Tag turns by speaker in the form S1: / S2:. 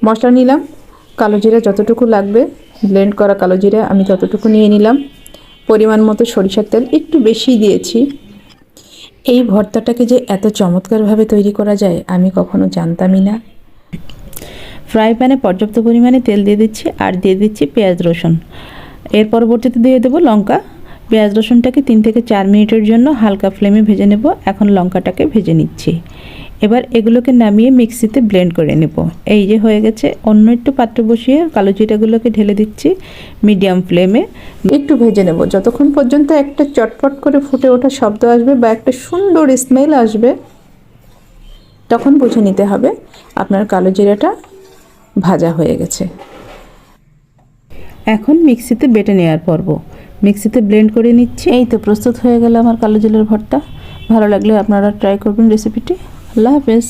S1: মশলা নিলাম, কালো জিরা যতটুকু লাগবে, ব্লেন্ড করা কালো জিরা আমি ততটুকু নিয়ে নিলাম। পরিমাণ মতো সরিষার তেল একটু বেশি দিয়েছি। এই ভর্তাটাকে যে এত চমৎকারভাবে তৈরি করা যায় আমি কখনো জানতামই না।
S2: ফ্রাই প্যানে পর্যাপ্ত পরিমাণে তেল দিয়ে দিচ্ছি আর দিয়ে দিচ্ছি পেঁয়াজ রসুন। এর পরবর্তীতে দিয়ে দেবো লঙ্কা। পেঁয়াজ রসুনটাকে 3 থেকে 4 মিনিটের জন্য হালকা ফ্লেমে ভেজে নেব। এখন লঙ্কাটাকে ভেজে নিচ্ছি। এবার এগুলোকে নামিয়ে মিক্সিতে ব্লেন্ড করে নেব। এই যে হয়ে গেছে। অন্য একটু পাত্র বসিয়ে কালো জিরাগুলোকে ঢেলে দিচ্ছি মিডিয়াম ফ্লেমে।
S1: একটু ভেজে নেব যতক্ষণ পর্যন্ত একটা চটপট করে ফুটে ওঠা শব্দ আসবে বা একটা সুন্দর স্মেল আসবে, তখন বুঝে নিতে হবে আপনার কালো জিরাটা ভাজা হয়ে গেছে।
S2: এখন মিক্সিতে বেটে নেওয়ার পর্ব। মিক্সিতে ব্লেন্ড করে নিচ্ছি। এই তো প্রস্তুত হয়ে গেল আমার কালো জিরার ভর্তা। ভালো লাগলে আপনারা ট্রাই করবেন রেসিপিটি। আল্লাহ হাফেজ।